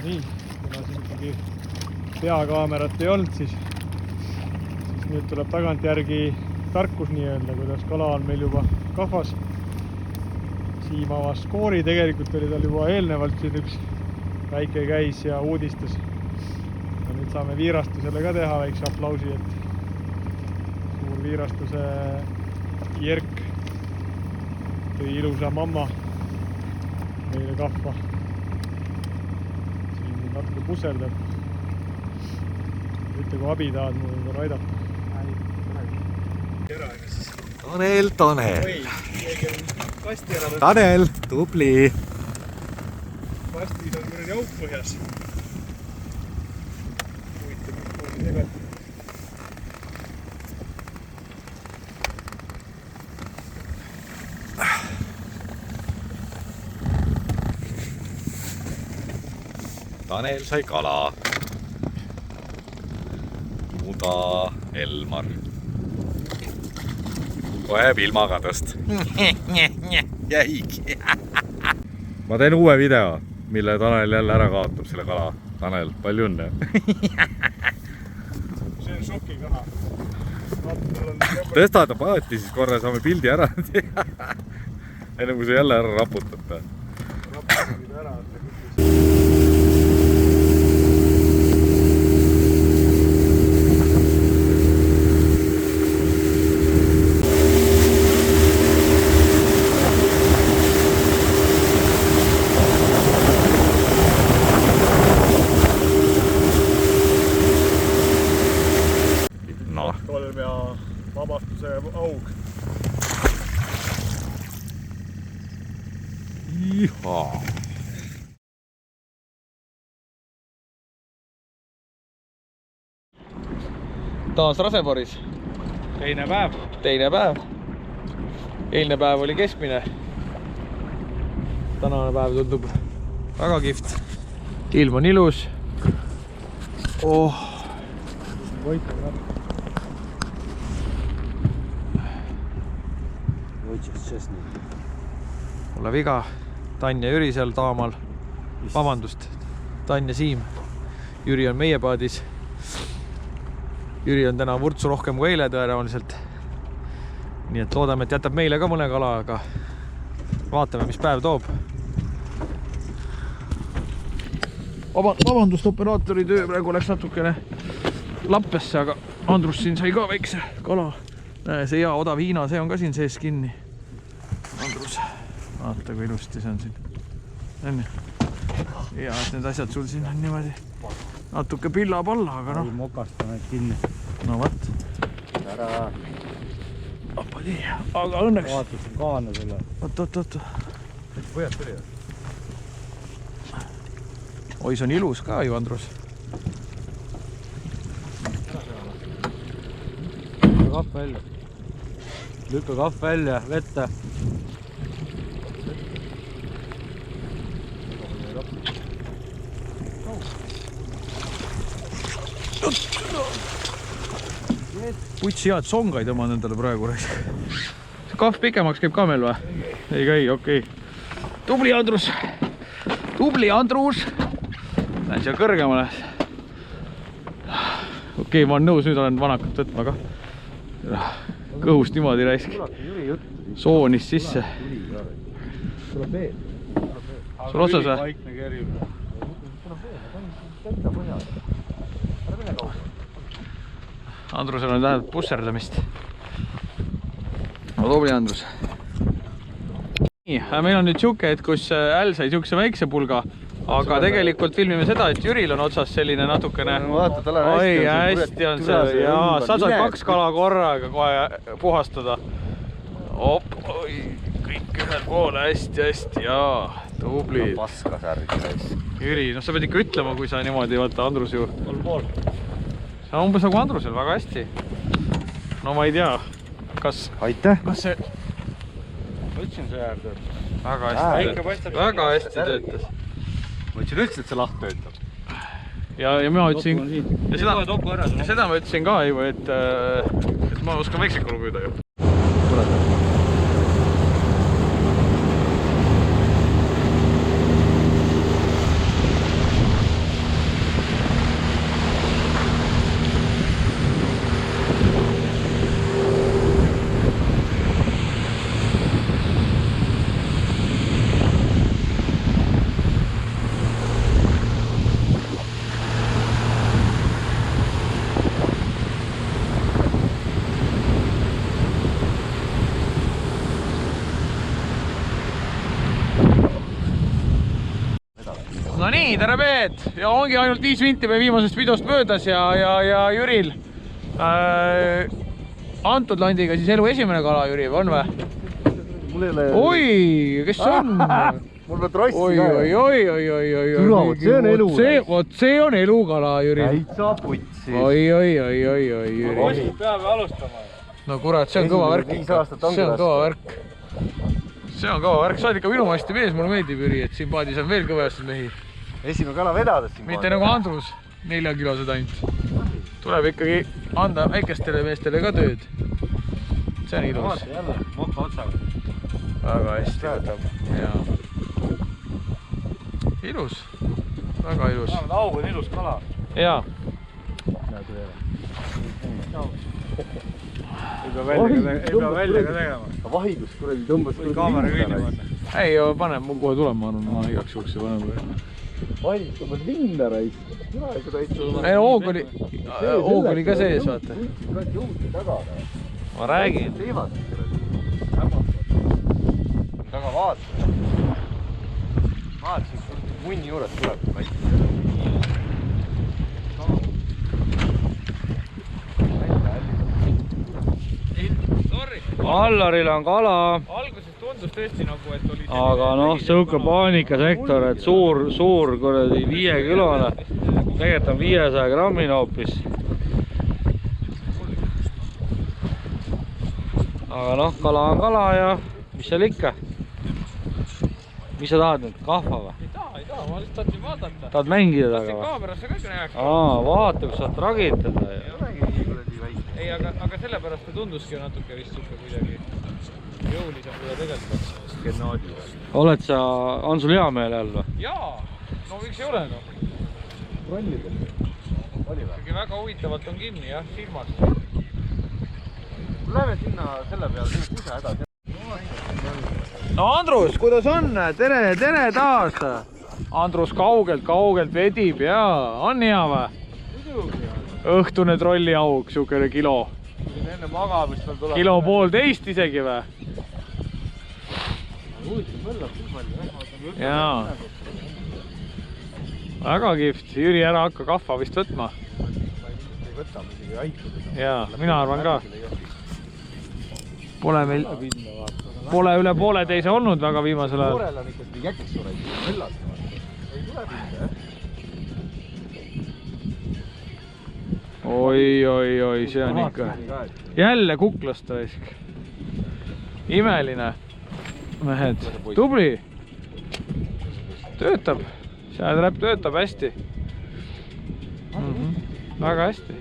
Nii, kuna siin ikkagi peakaamerat ei olnud, siis nüüd tuleb tagantjärgi tarkus nii-öelda, kuidas kala on meil juba kahvas. Siim avas skoori, tegelikult oli tal juba eelnevalt siin üks väike käis ja uudistas. Ja nüüd saame viirastusele ka teha väikse aplausi, et suur viirastuse Jerk tõi ilusa mamma meile kahva. Siin natuke pusserdab. Ütle, kui abi tahad mul korra aidata. Tanel. Tanel, tubli. Kastis on kuradi auk põhjas. Huvitav, kui tegelt. Tanel sai kala. Muda Elmar. Kohe ilmakadast. Jäigi. Ma teen uue video, mille Tanel jälle ära kaotab selle kala. Tanel, palju õnne. See on šokikaha. Tõsta ta paati, siis korra saame pildi ära teha. Enne kui see jälle ära raputab. Raputab ära. Kolm ja vabastuse aug. Ihaa. Taas Raseparis. Teine päev. Eilne päev oli keskmine. Tänane päev tundub väga kihvt. Ilm on ilus. Võitab jah. Pole viga. Tann ja Jüri seal taamal. Vabandust. Tann ja Siim. Jüri on meie paadis. Jüri on täna vurtsu rohkem kui eile tõenäoliselt. Nii et loodame, et jätab meile ka mõne kala, aga vaatame, mis päev toob. Vabandust, operaatori töö praegu läks natukene lappesse, aga Andrus siin sai ka väikse kala. Näe, see hea odav Hiina, see on ka siin sees kinni. Andrus, vaata kui ilusti see on siin. Enne. Ja et need asjad sul siin on niimoodi natuke pilla-palla, aga noh. Mokasta need kinni. No vat. Ära. Apadi, aga õnneks. Vaatasin kaana selle. Oot. Võjad tuli jah? Oi, see on ilus ka ju, Andrus. Lükka kahv välja, vette. Putsi head songaid oman endale praegu. See kahv pikemaks käib ka meil või? Ei käi, okei. Tubli Andrus! Lähen siia kõrgemale. Okei, ma olen nõus, nüüd olen vanakat võtma ka. Kõhust niimoodi raisk. Soonis sisse. Sul otsas või? Andrusel on tähendab pusserdamist. No tubli Andrus. Nii, meil on nüüd siuke, et kus Äl sai siukse väikse pulga, aga tegelikult filmime seda, et Jüril on otsas selline natukene. Oi, hästi on see. Jaa, sa saad 2 kala korraga kohe puhastada. Kõik ühel poole, hästi, jaa, tubli. Paska särgi. Jüri, no sa pead ikka ütlema, kui sa niimoodi, vaata Andrus ju. See on umbes nagu Andrusel, väga hästi. No ma ei tea, kas... Aitäh! Kas see... Võtsin see äär töötab. Väga hästi töötas. Võtsin üldse, et see laht töötab. Ja ma ütlesin... Ja seda ma ütlesin ka juba, et ma oskan Meksikulu püüda ju. No nii, tere Peet! Ja ongi ainult 5 minti meie viimasest videost möödas ja Jüril antud landiga siis elu esimene kala, Jüri, on või? Mul ei ole... Oi, kes see on? Mul peab trossi ka. Oi. See on elu. Vot see on elukala, Jüri. Täitsa putsi. Oi, Jüri. peame alustama. No kurat, see on kõva värk. Esimene 5 aastat ongi See on raske. kõva värk. See on kõva värk. Sa oled ikka minu maasti mees, mulle meeldib, Jüri, et siin paadis on veel kõvasti mehi. Esimene kala vedades siin. Mitte nagu Andrus, 4 kilosed ainult. Tuleb ikkagi anda väikestele meestele ka tööd. See on ilus. Vaata jälle, moka otsaga. Väga hästi võtab. Ilus. Väga ilus. Aug on ilus kala. Jaa. Ei pea välja ka tegema. Vahigus kuradi tõmbas. Kaamera kinni panna. Ei, pane, mul kohe tuleb, ma arvan, ma igaks juhuks ei pane. Vahigus tõmbas linna raisk. Ei, hoog oli ka sees, vaata. Ma räägin. Taga vaata. Vaata, siis munni juures tuleb. Allaril on kala, Alguses tundus tõesti nagu, et oli aga noh, sihuke paanikasektor, et suur kuradi 5 kilone, tegelikult on 500 grammine hoopis. Aga noh, kala on kala ja mis seal ikka? Mis sa tahad nüüd, kahva või? Ei taha, ma lihtsalt tahtsin vaadata. Tahad mängida taga või? Kaamerasse ka näeks. Vaata, kus saad tragitada. Ei, aga sellepärast ta tunduski natuke vist siuke kuidagi jõulisem, kui ta tegelikult oleks. Oled sa, on sul hea meel jälle või? Jaa, no miks ei ole noh. Ikkagi väga huvitavalt on kinni jah, silmad. Läheme sinna selle peale, kusa häda. No Andrus, kuidas on? Tere taas! Andrus kaugelt vedib ja on hea või? Õhtune trolliauk, siukene kilo. Enne magamist veel tuleb. Kilo 1,5 isegi või? Jaa. Väga kihvt. Jüri, ära hakka kahva vist võtma. Ei võta, me isegi aitame. Jaa, mina arvan ka. Pole meil... Pole üle 1,5 olnud väga viimasel ajal. Noorel on ikka jäksu raisk. Möllas. Ei tule pinda, jah? Oi, see on ikka. Jälle kuklast raisk. Imeline. Mehed, tubli. Töötab. Säädräpp töötab hästi. Väga hästi.